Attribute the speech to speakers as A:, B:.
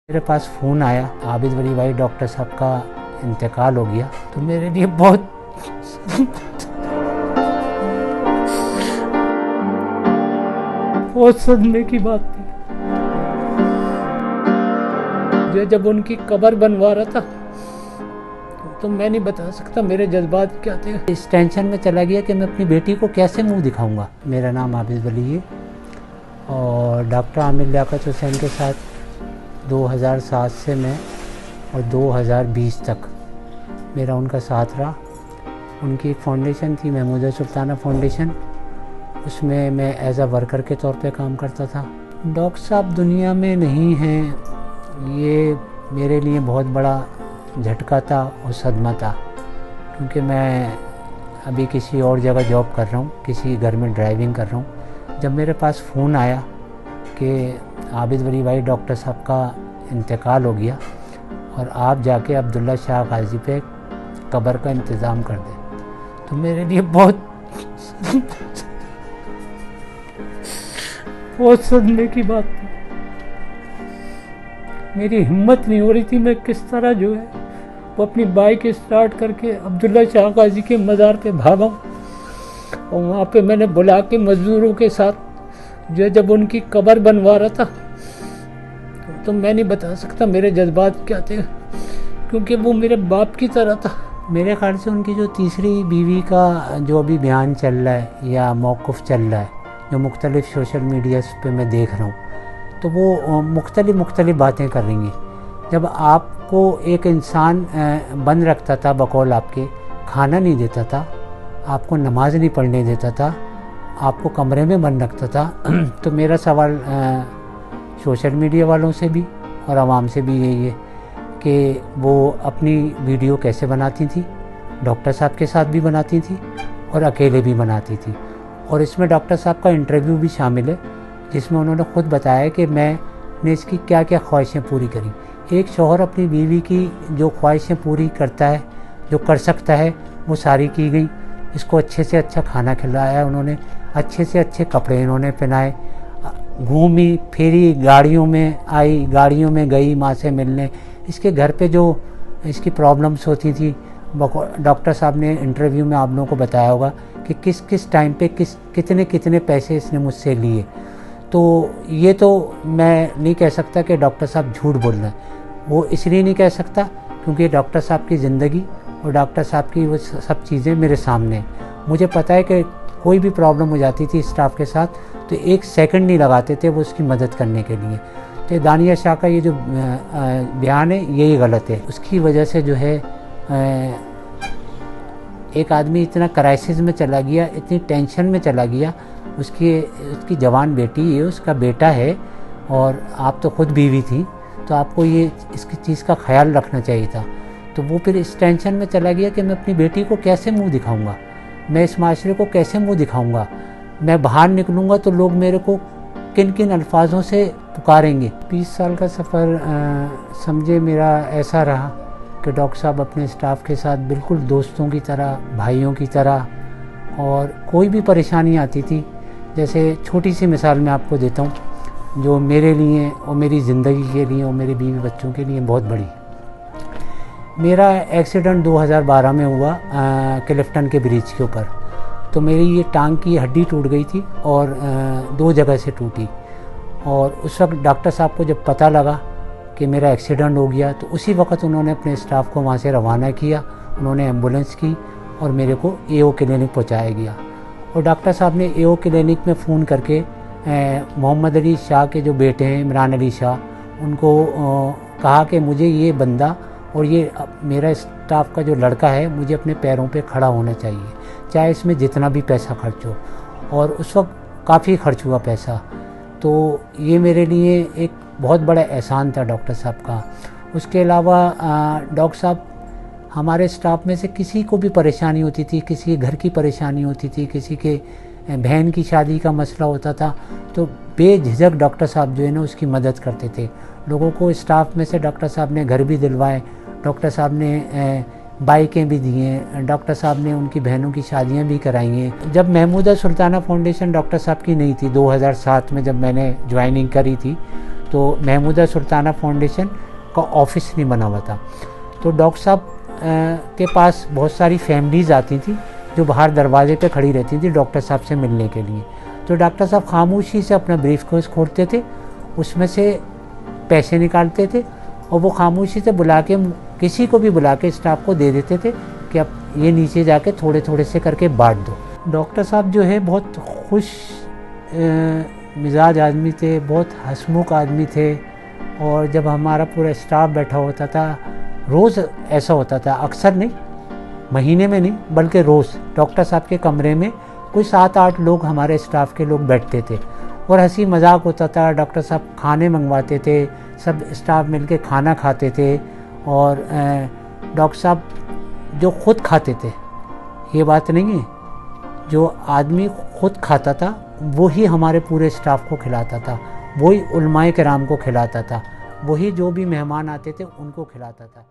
A: मेरे पास फ़ोन आया, आबिद वली भाई डॉक्टर साहब का इंतकाल हो गया। तो मेरे लिए बहुत बहुत सदमे की बात थी। जो जब उनकी कब्र बनवा रहा था तो मैं नहीं बता सकता मेरे जज्बात क्या थे। इस टेंशन में चला गया कि मैं अपनी बेटी को कैसे मुंह दिखाऊंगा। मेरा नाम आबिद वली है और डॉक्टर आमिर लियाकत हुसैन के साथ 2007 से मैं और 2020 तक मेरा उनका साथ रहा। उनकी एक फाउंडेशन थी, महमूदा सुल्ताना फाउंडेशन, उसमें मैं एज अ वर्कर के तौर पे काम करता था। डॉक्टर साहब दुनिया में नहीं हैं, ये मेरे लिए बहुत बड़ा झटका था और सदमा था, क्योंकि मैं अभी किसी और जगह जॉब कर रहा हूँ, किसी घर में ड्राइविंग कर रहा हूँ। जब मेरे पास फ़ोन आया कि आबिद वली भाई डॉक्टर साहब का इंतकाल हो गया और आप जाके अब्दुल्ला शाह गाजी पे कब्र का इंतज़ाम कर दें, तो मेरे लिए बहुत बहुत सदमे की बात थी। मेरी हिम्मत नहीं हो रही थी मैं किस तरह जो है वो अपनी बाइक स्टार्ट करके अब्दुल्ला शाह गाजी के मज़ार पे भागा और वहाँ पे मैंने बुला के मज़दूरों के साथ जो जब उनकी कब्र बनवा रहा था तो मैं नहीं बता सकता मेरे जज्बात क्या थे, क्योंकि वो मेरे बाप की तरह था। मेरे ख्याल से उनकी जो तीसरी बीवी का जो अभी बयान चल रहा है या मौक़िफ़ चल रहा है, जो मुख्तलिफ़ सोशल मीडिया पे मैं देख रहा हूँ, तो वो मुख्तलिफ़ बातें कर रही हैं। जब आपको एक इंसान बंद रखता था, बकौल आपके खाना नहीं देता था, आपको नमाज नहीं पढ़ने देता था, आपको कमरे में बंद रखता था, तो मेरा सवाल सोशल मीडिया वालों से भी और आवाम से भी यही है कि वो अपनी वीडियो कैसे बनाती थी। डॉक्टर साहब के साथ भी बनाती थी और अकेले भी बनाती थी, और इसमें डॉक्टर साहब का इंटरव्यू भी शामिल है जिसमें उन्होंने ख़ुद बताया कि मैंने इसकी क्या क्या ख्वाहिशें पूरी करी। एक शौहर अपनी बीवी की जो ख्वाहिशें पूरी करता है, जो कर सकता है, वो सारी की गई। इसको अच्छे से अच्छा खाना खिलाया उन्होंने, अच्छे से अच्छे कपड़े इन्होंने पहनाए, घूमी फिरी, गाड़ियों में आई, गाड़ियों में गई माँ से मिलने। इसके घर पे जो इसकी प्रॉब्लम्स होती थी, डॉक्टर साहब ने इंटरव्यू में आप लोगों को बताया होगा कि किस किस टाइम पे कितने कितने पैसे इसने मुझसे लिए। तो ये तो मैं नहीं कह सकता कि डॉक्टर साहब झूठ बोल रहे हैं, वो इसलिए नहीं कह सकता क्योंकि डॉक्टर साहब की ज़िंदगी और डॉक्टर साहब की वो सब चीज़ें मेरे सामने हैं। मुझे पता है कि कोई भी प्रॉब्लम हो जाती थी स्टाफ के साथ तो एक सेकंड नहीं लगाते थे वो उसकी मदद करने के लिए। तो दानिया शाह का ये जो बयान है यही गलत है। उसकी वजह से जो है एक आदमी इतना क्राइसिस में चला गया, इतनी टेंशन में चला गया। उसकी जवान बेटी है, उसका बेटा है, और आप तो ख़ुद बीवी थी, तो आपको ये इसकी चीज़ का ख्याल रखना चाहिए था। तो वो फिर इस टेंशन में चला गया कि मैं अपनी बेटी को कैसे मुंह दिखाऊंगा, मैं इस माशरे को कैसे मुंह दिखाऊंगा, मैं बाहर निकलूँगा तो लोग मेरे को किन किन अल्फाजों से पुकारेंगे। 20 साल का सफ़र समझे मेरा ऐसा रहा कि डॉक्टर साहब अपने स्टाफ के साथ बिल्कुल दोस्तों की तरह, भाइयों की तरह, और कोई भी परेशानी आती थी, जैसे छोटी सी मिसाल मैं आपको देता हूँ जो मेरे लिए और मेरी ज़िंदगी के लिए और मेरे बीवी बच्चों के लिए बहुत बड़ी। मेरा एक्सीडेंट 2012 में हुआ क्लिफ्टन के ब्रिज के ऊपर। तो मेरी ये टांग की हड्डी टूट गई थी और 2 जगह से टूटी, और उस वक्त डॉक्टर साहब को जब पता लगा कि मेरा एक्सीडेंट हो गया तो उसी वक्त उन्होंने अपने स्टाफ को वहाँ से रवाना किया, उन्होंने एम्बुलेंस की और मेरे को एओ क्लिनिक पहुँचाया गया। और डॉक्टर साहब ने एओ क्लिनिक में फ़ोन करके मोहम्मद अली शाह के जो बेटे हैं इमरान अली शाह, उनको कहा कि मुझे ये बंदा और ये मेरा स्टाफ का जो लड़का है मुझे अपने पैरों पे खड़ा होना चाहिए, चाहे इसमें जितना भी पैसा खर्च हो। और उस वक्त काफ़ी खर्च हुआ पैसा। तो ये मेरे लिए एक बहुत बड़ा एहसान था डॉक्टर साहब का। उसके अलावा डॉक्टर साहब हमारे स्टाफ में से किसी को भी परेशानी होती थी, किसी के घर की परेशानी होती थी, किसी के बहन की शादी का मसला होता था, तो बेझिझक डॉक्टर साहब जो है ना उसकी मदद करते थे। लोगों को स्टाफ में से डॉक्टर साहब ने घर भी दिलवाए, डॉक्टर साहब ने बाइकें भी दी हैं, डॉक्टर साहब ने उनकी बहनों की शादियां भी कराई हैं। जब महमूदा सुल्ताना फाउंडेशन डॉक्टर साहब की नहीं थी, 2007 में जब मैंने ज्वाइनिंग करी थी, तो महमूदा सुल्ताना फाउंडेशन का ऑफिस नहीं बना हुआ था। तो डॉक्टर साहब के पास बहुत सारी फैमिलीज़ आती थी जो बाहर दरवाजे पे खड़ी रहती थी डॉक्टर साहब से मिलने के लिए। तो डॉक्टर साहब खामोशी से अपना ब्रीफकेस खोलते थे, उसमें से पैसे निकालते थे और वो खामोशी से बुला के, किसी को भी बुला के स्टाफ को दे देते थे कि अब ये नीचे जाके थोड़े थोड़े से करके बांट दो। डॉक्टर साहब जो है बहुत खुश मिजाज आदमी थे, बहुत हंसमुख आदमी थे। और जब हमारा पूरा स्टाफ बैठा होता था, रोज़ ऐसा होता था, अक्सर नहीं, महीने में नहीं बल्कि रोज़ डॉक्टर साहब के कमरे में कोई 7-8 लोग हमारे स्टाफ के लोग बैठते थे और हंसी मजाक होता था। डॉक्टर साहब खाने मंगवाते थे, सब स्टाफ मिलके खाना खाते थे। और डॉक्टर साहब जो खुद खाते थे, ये बात नहीं है, जो आदमी खुद खाता था वही हमारे पूरे स्टाफ को खिलाता था, वही उलमाए किराम को खिलाता था, वही जो भी मेहमान आते थे उनको खिलाता था।